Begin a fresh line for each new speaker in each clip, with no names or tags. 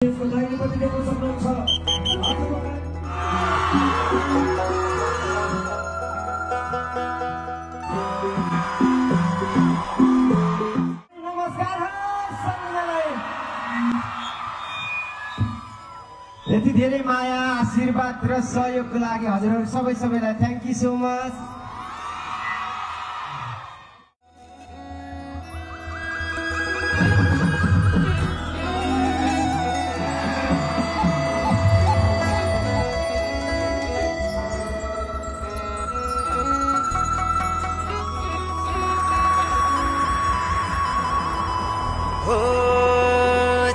यसको लागि पनि देख्न सक्नुहुन्छ। नमस्कार सबैलाई। यति धेरै माया आशीर्वाद र सहयोगको लागि हजुरहरू सबैलाई थ्याङ्क यू सो मच।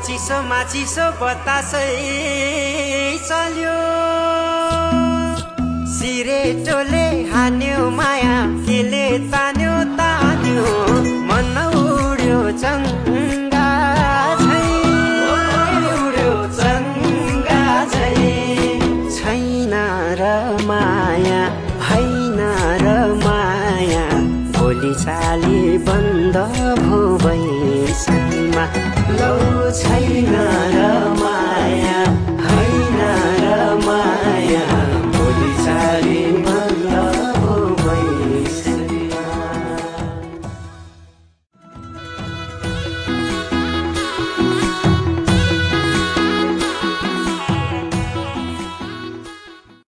चिसोमा चिसो बतासै चल्यो, सिरेटोले हान्यो माया केले तान्यो तान्यो, मन उड्यो चङ्गा झै, उड्यो चङ्गा झै। छैन र माया होइन र माया, भोलि चाली बन्द भो बैसैमा लौ छैन